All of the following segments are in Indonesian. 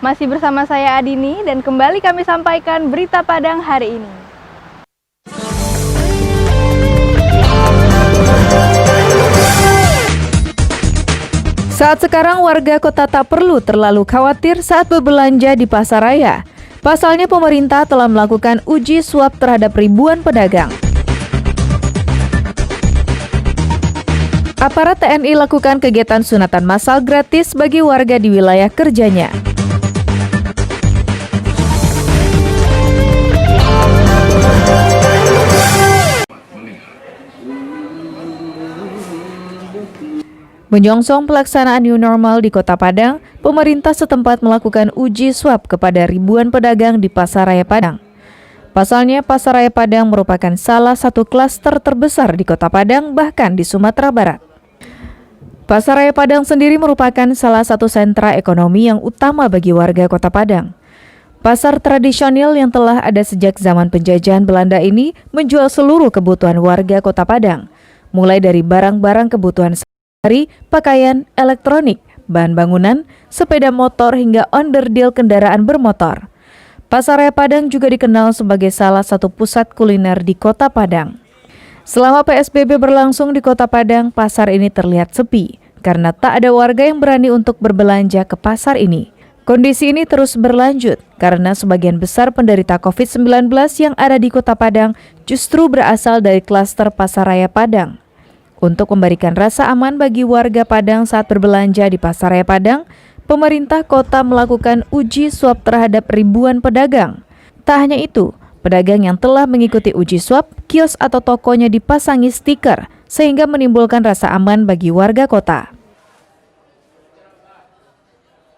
Masih bersama saya Adini dan kembali kami sampaikan berita Padang hari ini. Saat sekarang warga kota tak perlu terlalu khawatir saat berbelanja di pasaraya. Pasalnya pemerintah telah melakukan uji swab terhadap ribuan pedagang. Aparat TNI lakukan kegiatan sunatan massal gratis bagi warga di wilayah kerjanya. Menyongsong pelaksanaan new normal di Kota Padang, pemerintah setempat melakukan uji swab kepada ribuan pedagang di Pasaraya Padang. Pasalnya, Pasaraya Padang merupakan salah satu klaster terbesar di Kota Padang, bahkan di Sumatera Barat. Pasaraya Padang sendiri merupakan salah satu sentra ekonomi yang utama bagi warga Kota Padang. Pasar tradisional yang telah ada sejak zaman penjajahan Belanda ini menjual seluruh kebutuhan warga Kota Padang, mulai dari barang-barang kebutuhan sehari, pakaian, elektronik, bahan bangunan, sepeda motor hingga onderdil kendaraan bermotor. Pasaraya Padang juga dikenal sebagai salah satu pusat kuliner di Kota Padang. Selama PSBB berlangsung di Kota Padang, pasar ini terlihat sepi karena tak ada warga yang berani untuk berbelanja ke pasar ini. Kondisi ini terus berlanjut karena sebagian besar penderita COVID-19 yang ada di Kota Padang justru berasal dari klaster Pasaraya Padang. Untuk memberikan rasa aman bagi warga Padang saat berbelanja di Pasaraya Padang, pemerintah kota melakukan uji swab terhadap ribuan pedagang. Tak hanya itu, pedagang yang telah mengikuti uji swab, kios atau tokonya dipasangi stiker sehingga menimbulkan rasa aman bagi warga kota.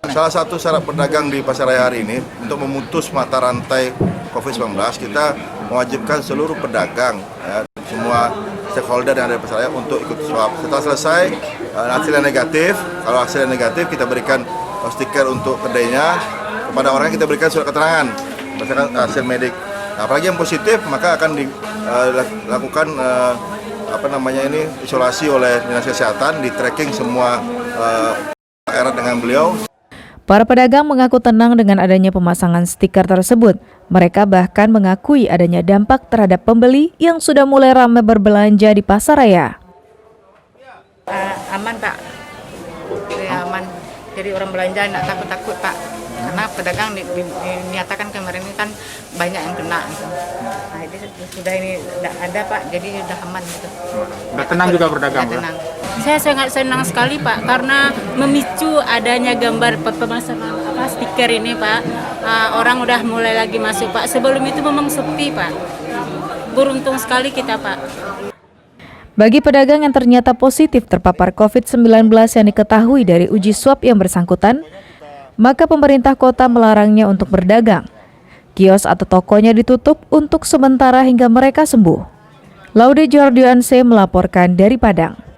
Salah satu syarat pedagang di Pasaraya hari ini untuk memutus mata rantai COVID-19, kita mewajibkan seluruh pedagang, semua stakeholder yang ada di Pasaraya untuk ikut swab. Setelah selesai, hasilnya negatif. Kalau hasilnya negatif, kita berikan stiker untuk kedainya. Kepada orang kita berikan surat keterangan berdasarkan hasil medik. Nah, apalagi yang positif, maka akan dilakukan isolasi oleh Dinas Kesehatan, di tracking semua erat dengan beliau. Para pedagang mengaku tenang dengan adanya pemasangan stiker tersebut. Mereka bahkan mengakui adanya dampak terhadap pembeli yang sudah mulai ramai berbelanja di pasaraya. Aman Pak, ya, aman. Jadi orang belanja tidak takut-takut Pak, karena pedagang dinyatakan kemarin ini kan banyak yang kena. Nah, ini sudah ini tidak ada Pak, jadi sudah aman gitu. Sudah tenang juga berdagang. Tenang. Saya sangat senang sekali Pak, karena memicu adanya gambar pemasangan stiker ini Pak. Orang udah mulai lagi masuk Pak. Sebelum itu memang sepi Pak. Beruntung sekali kita Pak. Bagi pedagang yang ternyata positif terpapar COVID-19 yang diketahui dari uji swab yang bersangkutan, maka pemerintah kota melarangnya untuk berdagang. Kios atau tokonya ditutup untuk sementara hingga mereka sembuh. Laude Jordianse melaporkan dari Padang.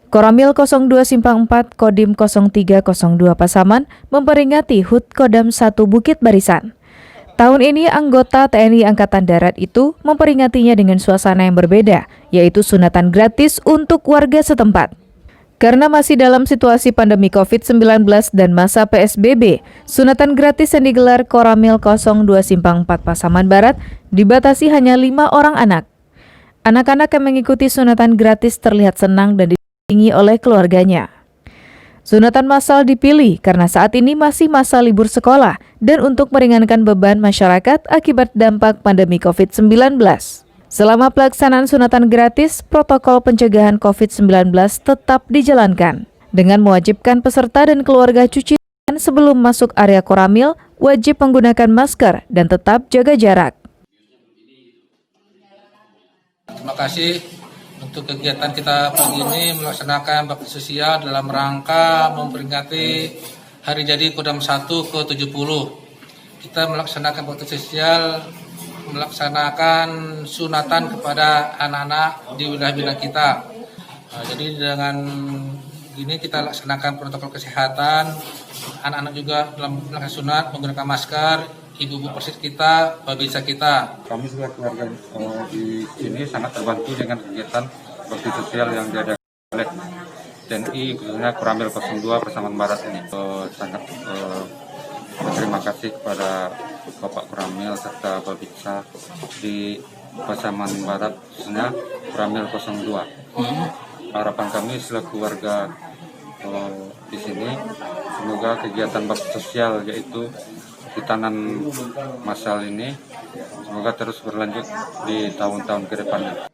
Koramil 02 Simpang 4 Kodim 0302 Pasaman memperingati HUT Kodam 1 Bukit Barisan. Tahun ini anggota TNI Angkatan Darat itu memperingatinya dengan suasana yang berbeda, yaitu sunatan gratis untuk warga setempat. Karena masih dalam situasi pandemi COVID-19 dan masa PSBB, sunatan gratis yang digelar Koramil 02 Simpang 4 Pasaman Barat dibatasi hanya 5 orang anak. Anak-anak yang mengikuti sunatan gratis terlihat senang dan didampingi oleh keluarganya. Sunatan massal dipilih karena saat ini masih masa libur sekolah dan untuk meringankan beban masyarakat akibat dampak pandemi COVID-19. Selama pelaksanaan sunatan gratis, protokol pencegahan COVID-19 tetap dijalankan dengan mewajibkan peserta dan keluarga cuci tangan sebelum masuk area Koramil, wajib menggunakan masker dan tetap jaga jarak. Terima kasih untuk kegiatan kita pagi ini melaksanakan bakti sosial dalam rangka memperingati Hari Jadi Kodam 1 ke-70. Kita melaksanakan bakti sosial, melaksanakan sunatan kepada anak-anak di wilayah-wilayah kita. Jadi dengan gini kita laksanakan protokol kesehatan, anak-anak juga dalam melaksanakan sunat menggunakan masker, ibu-ibu persis kita, babinsa kita. Kami sebagai keluarga di sini sangat terbantu dengan kegiatan bakti sosial yang diadakan. TNI khususnya Koramil 02 Pasaman Barat ini. Sangat berterima kasih kepada Bapak Koramil serta Babinsa di Pasaman Barat khususnya Koramil 02. Harapan kami selaku warga di sini, semoga kegiatan bakti sosial yaitu hitanan massal ini semoga terus berlanjut di tahun-tahun ke depannya.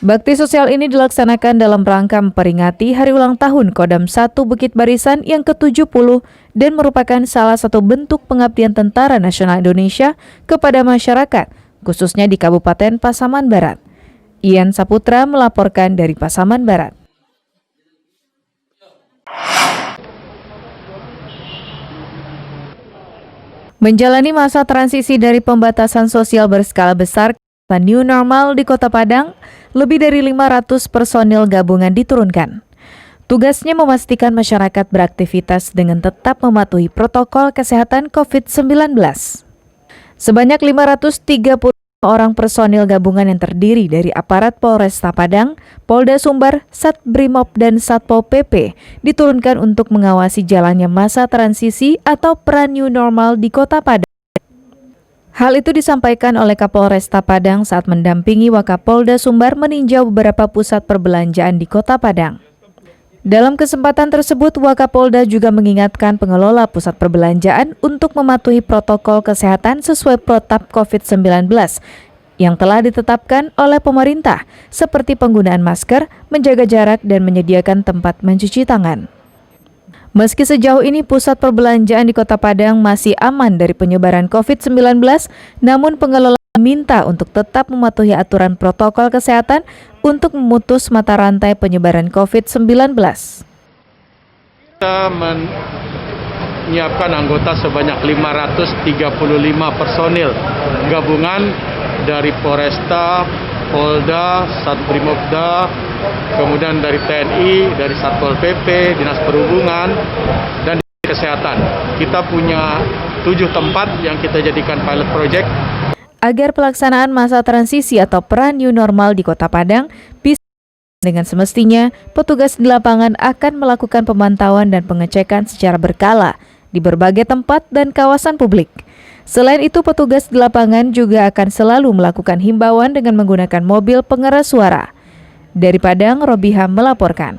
Bakti sosial ini dilaksanakan dalam rangka memperingati hari ulang tahun Kodam 1 Bukit Barisan yang ke-70 dan merupakan salah satu bentuk pengabdian Tentara Nasional Indonesia kepada masyarakat, khususnya di Kabupaten Pasaman Barat. Ian Saputra melaporkan dari Pasaman Barat. Menjalani masa transisi dari pembatasan sosial berskala besar ke new normal di Kota Padang, lebih dari 500 personil gabungan diturunkan. Tugasnya memastikan masyarakat beraktivitas dengan tetap mematuhi protokol kesehatan COVID-19. Sebanyak 530 orang personil gabungan yang terdiri dari aparat Polresta Padang, Polda Sumbar, Satbrimob, dan Satpol PP diturunkan untuk mengawasi jalannya masa transisi atau pra new normal di Kota Padang. Hal itu disampaikan oleh Kapolresta Padang saat mendampingi Wakapolda Sumbar meninjau beberapa pusat perbelanjaan di Kota Padang. Dalam kesempatan tersebut, Wakapolda juga mengingatkan pengelola pusat perbelanjaan untuk mematuhi protokol kesehatan sesuai protap COVID-19 yang telah ditetapkan oleh pemerintah, seperti penggunaan masker, menjaga jarak, dan menyediakan tempat mencuci tangan. Meski sejauh ini pusat perbelanjaan di Kota Padang masih aman dari penyebaran COVID-19, namun pengelola minta untuk tetap mematuhi aturan protokol kesehatan untuk memutus mata rantai penyebaran COVID-19. Kita menyiapkan anggota sebanyak 535 personil gabungan dari Polresta, Polda, Satbrimobda, kemudian dari TNI, dari Satpol PP, Dinas Perhubungan, dan Kesehatan. Kita punya 7 tempat yang kita jadikan pilot project. Agar pelaksanaan masa transisi atau pra new normal di Kota Padang bisa dengan semestinya, petugas di lapangan akan melakukan pemantauan dan pengecekan secara berkala di berbagai tempat dan kawasan publik. Selain itu, petugas di lapangan juga akan selalu melakukan himbauan dengan menggunakan mobil pengeras suara. Dari Padang, Robiham melaporkan.